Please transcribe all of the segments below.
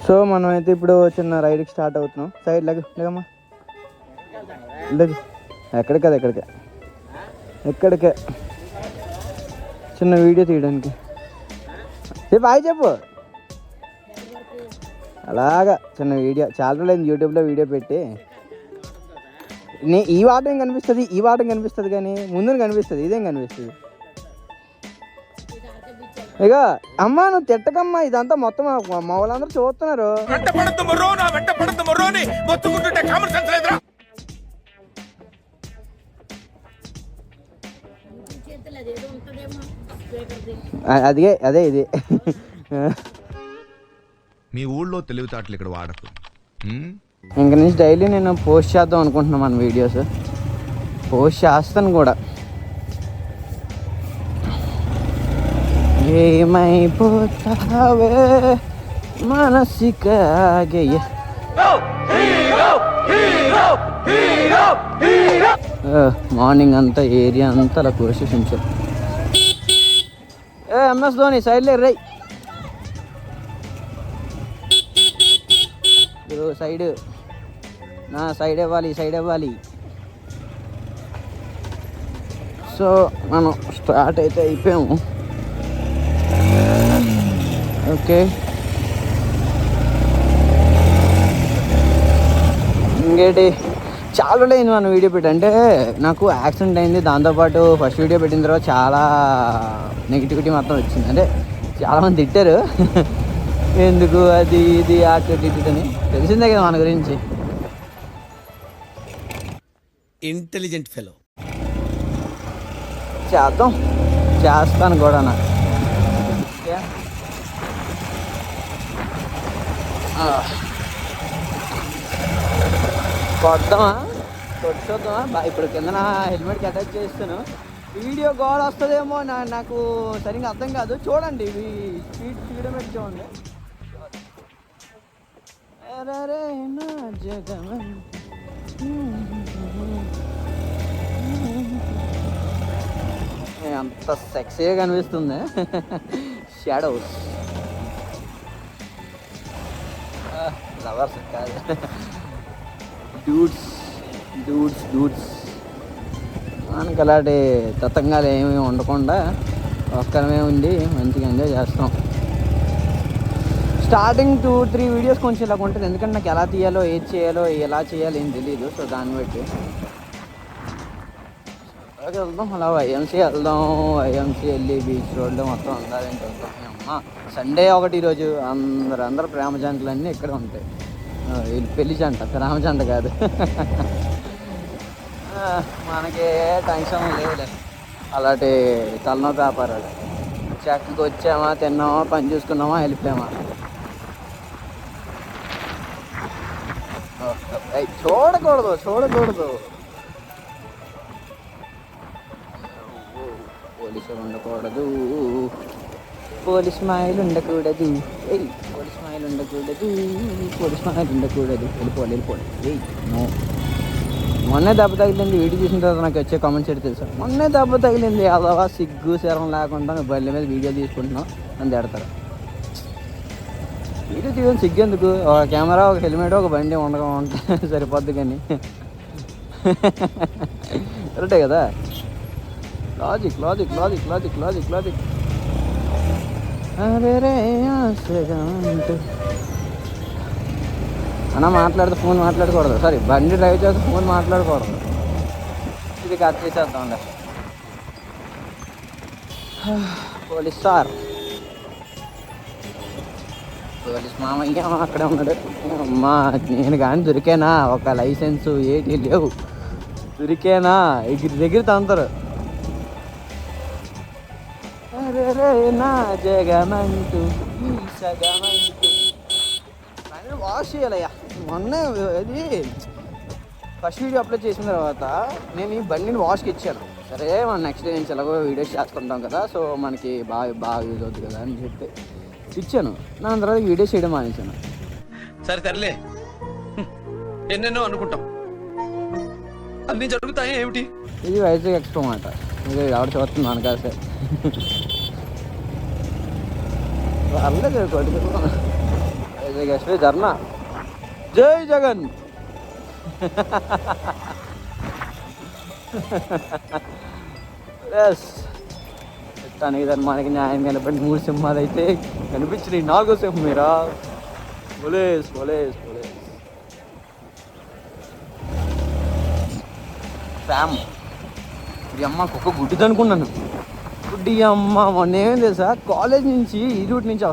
So మనం అయితే ఇప్పుడు చిన్న రైడ్కి స్టార్ట్ అవుతున్నాం. సైడ్ లేగమ్మా లేదు, ఎక్కడికే చిన్న వీడియో తీయడానికి. చెప్పు హాయ్ చెప్పు. అలాగా చిన్న వీడియో, చాలా రోజులైంది యూట్యూబ్లో వీడియో పెట్టి. ఈ వాటం కనిపిస్తుంది కానీ ముందు కనిపిస్తుంది, ఇదేం కనిపిస్తుంది. ఇక అమ్మా నువ్వు తిట్టకమ్మా, ఇదంతా మొత్తం మా వాళ్ళందరూ చూస్తున్నారు. అదే ఇది మీ ఊళ్ళో తెలివితేటలు ఇక్కడ వాడకు. ఇంక నుంచి డైలీ నేను పోస్ట్ చేద్దాం అనుకుంటున్నాను మన వీడియోస్. పోస్ట్ చేస్తాను కూడా. ఏమైపోతావే మనసికాగే. మార్నింగ్ అంతా ఏరియా అంతా అలా కోసేసించారు. ఎంఎస్ ధోని సైడ్ లేరు రై. సైడ్ నా సైడ్ ఇవ్వాలి. సో మనం స్టార్ట్ అయితే అయిపోయాము. ఓకే ఇంకేంటి, చాలా రోజులైంది మనం వీడియో పెట్టి. అంటే నాకు యాక్సిడెంట్ అయింది, దాంతోపాటు ఫస్ట్ వీడియో పెట్టిన తర్వాత చాలా నెగిటివిటీ మాత్రం వచ్చింది. అంటే చాలామంది తిట్టారు ఎందుకు అది ఇది అటు అని. తెలిసిందే కదా మన గురించి. Intelligent fellow. చేస్తాను కూడా నా కొట్టుద్దామా. ఇప్పుడు కింద నా హెల్మెట్కి అటాచ్ చేస్తాను. వీడియో గోల్ వస్తుందేమో నాకు సరిగ్గా అర్థం కాదు. చూడండి ఇవి స్పీడ్ పెట్టి చూడండి. అంత సెక్సీగా కనిపిస్తుంది. షాడోస్ లవర్స్ కాదు, డూడ్స్ మనకి అలాంటి తతంగాలు ఏమీ ఉండకుండా ఒక్కరమే ఉండి మంచిగా ఎంజాయ్ చేస్తాం. స్టార్టింగ్ 2-3 వీడియోస్ కొంచెం ఇలా ఉంటుంది, ఎందుకంటే నాకు ఎలా తీయాలో, ఏది చేయాలో, ఎలా చేయాలో ఏం తెలియదు. సో దాన్ని బట్టి వెళ్దాం. అలా వైఎంసీ వెళ్దాం. వైఎంసీ వెళ్ళి బీచ్ రోడ్లో మొత్తం ఉండాలని వెళ్తాం. అమ్మ సండే ఒకటి ఈరోజు అందరు ప్రేమ జంటలన్నీ ఇక్కడ ఉంటాయి. పెళ్లి జంట, ప్రేమ జంట కాదు. మనకి టెన్షన్ లేదులే అలాంటి తలనొప్పి వ్యాపారాలు. చక్కకి వచ్చామా, తిన్నామా, పని చూసుకున్నామా, వెళ్ళిపోయామా. చూడకూడదు. పోలీసులు ఉండకూడదు, పోలీస్ స్మైల్ ఉండకూడదు, వెళ్ళిపోవాలి. నో, మొన్నే దెబ్బ తగిలింది. వీడియో చూసిన తర్వాత నాకు వచ్చే కామెంట్స్ అయితే తెలుసా, మొన్నే దెబ్బ తగిలింది అలా సిగ్గు శరం లేకుండా నువ్వు బళ్ళ మీద వీడియో తీసుకుంటున్నావు అని తిడతారు. వీడియో తీయడం సిగ్గెందుకు? ఒక కెమెరా, ఒక హెల్మెట్, ఒక బండి ఉండగా ఉంటే సరిపోద్ది. కానీ కరెక్టే కదా. లాజిక్. అన్న మాట్లాడితే ఫోన్ మాట్లాడకూడదు. సారీ, బండి డ్రైవ్ చేస్తే ఫోన్ మాట్లాడకూడదు. ఇది కట్ చేసేద్దాం. పోలీస్ సార్, పోలీస్ మామయ్య అక్కడే ఉన్నాడు. అమ్మా నేను కానీ దొరికేనా, ఒక లైసెన్సు ఏటీ లేవు, దొరికేనా దగ్గర తంతారు. నా జగమంటూ వాష్ చేయాలయ్యా. మొన్న అది ఫస్ట్ వీడియో అప్లోడ్ చేసిన తర్వాత నేను ఈ బండిని వాష్కి ఇచ్చాను. సరే మనం నెక్స్ట్ డే నుంచి ఎలాగో వీడియోస్ చేసుకుంటాం కదా, సో మనకి బాగా యూజ్ అవుతుంది కదా అని చెప్పి ఇచ్చాను. దాని తర్వాత వీడియోస్ చేయడం మానేశాను. సరేలే, ఎన్నెన్నో అనుకుంటాం, అన్నీ జరుగుతాయి ఏమిటి. ఇది వైజాగ్ ఎక్స్పో మాట. ఇది ఎవరు చూస్తుంది అనకాసే. పర్లేదు కొడుకు. ఎస్వి ధర్మ జై జగన్. ఎస్ చట్టానికి ధర్మానికి న్యాయం నిలబడి 3 సింహాలు అయితే కనిపించినాయి. 4వ సింహం మీరా. పోలీస్ పోలీస్ పోలీస్ ఫ్యామ్. ఈ అమ్మ కుక్క గుడ్డిది అనుకున్నాను. గుడ్డి అమ్మ మొన్న ఏమేం తెలుసా, కాలేజ్ నుంచి ఈ రూట్ నుంచి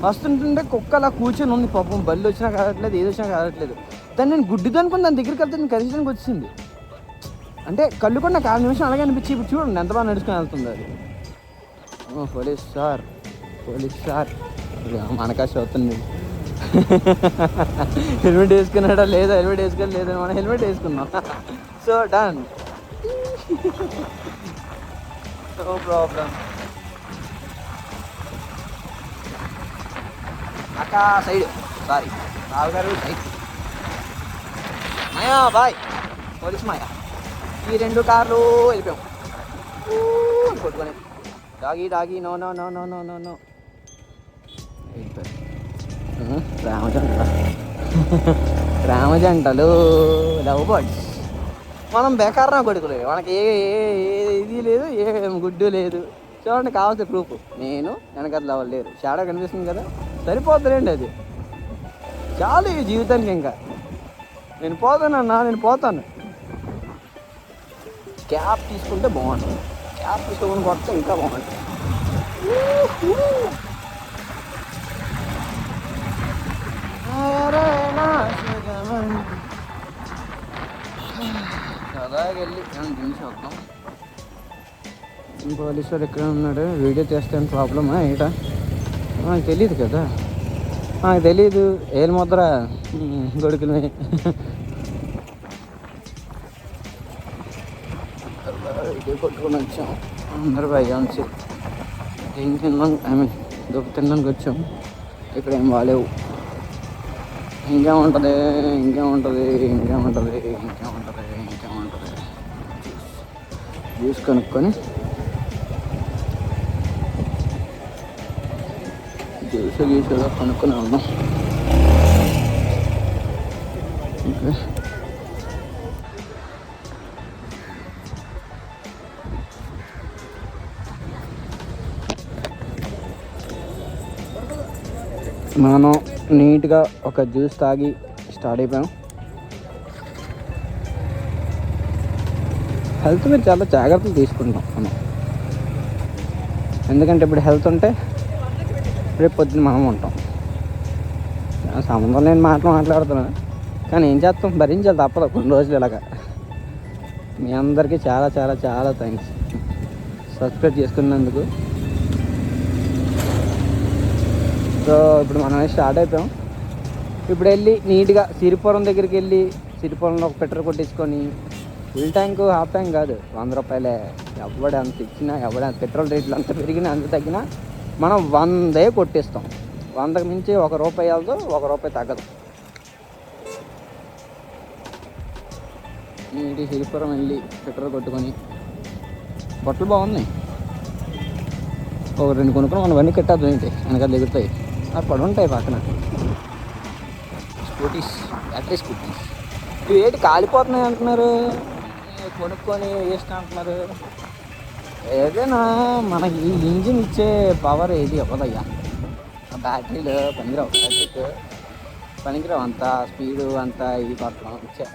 వస్తుంటుంటే కుక్క అలా కూర్చొని ఉంది. పాపం బళ్ళు వచ్చినా కాదట్లేదు, ఏది వచ్చినా కాదట్లేదు. దాన్ని నేను గుడ్డిది అనుకుని దాని దగ్గరికి వెళ్తే నేను కరిచడానికి వచ్చింది. అంటే కళ్ళు కూడా నాకు 6 నిమిషం అలాగే అనిపించి ఇప్పుడు చూడండి ఎంత బాగా నడుచుకొని వెళ్తుంది అది. పోలీస్ సార్ పోలీస్ సార్ మనకాశ అవుతుంది. హెల్మెట్ వేసుకున్నాడా లేదా, హెల్మెట్ వేసుకొని లేదా, మనం హెల్మెట్ వేసుకున్నాం. So done, no problem. అక్క సైడ్, సారీ రావు గారు సైడ్. మాయా బాయ్, పోలీస్ మాయా. ఈ 2 కార్లు వెళ్ళిపోయాం కొట్టుకొని. Doggy doggy no no no no no no no. రామజంటలు లవ్ బర్డ్స్. మనం బేకారా కొడుకులే, మనకి ఏ ఇది లేదు, ఏ గుడ్డు లేదు. చూడండి కావాల్సిన ప్రూఫ్, నేను వెనకట్ల వాళ్ళు లేరు. షాడో కనిపిస్తుంది కదా, సరిపోతుందండి అది చాలు ఈ జీవితానికి. ఇంకా నేను పోతానన్నా, నేను పోతాను. క్యాప్ తీసుకుంటే బాగుంటుంది, క్యాప్ తీసుకోకుండా కొడితే ఇంకా బాగుంటుంది. సదాగా వెళ్ళి మనం దించి వద్దాం. పోలీసుడు ఎక్కడ ఉన్నాడు, వీడియో చేస్తాను ప్రాబ్లమా ఏటా నాకు తెలియదు కదా, నాకు తెలీదు. ఏలు ముద్ర గొడుకులు ఇది కొట్టుకొని వచ్చాం అందరు భయాన్స్. ఏం తిన్నాం, దుప్పు తినడానికి వచ్చాం. ఇక్కడ ఏం బాగాలేవు. ఇంకేముంటుంది ఇంకేముంటుంది ఇంకేముంటుంది ఇంకేముంటుంది ఇంకేముంటుంది. జ్యూస్ కనుక్కొని జ్యూస్ గీసుగా కొనుక్కొని వెళ్దాం. ఓకే, మనం నీట్గా ఒక జ్యూస్ తాగి స్టార్ట్ అయిపోయాం. హెల్త్ మీద చాలా జాగ్రత్తలు తీసుకుంటాం మనం. ఎందుకంటే ఇప్పుడు హెల్త్ ఉంటే రేపు పొద్దున్న మనం ఉంటాం. సంబంధం లేని మాట్లాడుతున్నాను, కానీ ఏం చేస్తాం, భరించాలి తప్పదు కొన్ని రోజులు ఇలాగా. మీ అందరికీ చాలా చాలా చాలా థ్యాంక్స్ సబ్స్క్రైబ్ చేసుకున్నందుకు. సో ఇప్పుడు మనం స్టార్ట్ అయిపోయాం. ఇప్పుడు వెళ్ళి నీట్గా సిరిపురం దగ్గరికి వెళ్ళి సిరిపురంలో ఒక పెట్రోల్ కొట్టించుకొని, ఫుల్ ట్యాంకు హాఫ్ ట్యాంక్ కాదు, 100 రూపాయలే. ఎవడ అంత ఇచ్చినా, ఎవడ పెట్రోల్ రేట్లు అంత పెరిగినా అంత తగ్గినా మనం 100 కొట్టిస్తాం. 100కి మించి 1 రూపాయి వెళ్దు, 1 రూపాయి తగ్గదు. నీటి సిరిపురం వెళ్ళి పెట్రోల్ కొట్టుకొని, బట్టలు బాగున్నాయి, ఒక 2 కొనుక్కొని మనం అన్నీ కట్టద్దు ఏంటి, వెనకాల దిగుతాయి, అవి పడి ఉంటాయి పక్కన. Scooties, battery scooties. ఇవి ఏంటి కాలిపోతున్నాయి అంటున్నారు, కొనుక్కొని వేస్ట్ అంటున్నారు. ఏదైనా మనకి ఇంజిన్ ఇచ్చే పవర్ ఏది అవ్వదయ్యా. బ్యాటరీలు పనికిరావు, బ్యాటరీకి పనికిరావు అంత స్పీడు అంత ఇది పట్టడం ఇచ్చే.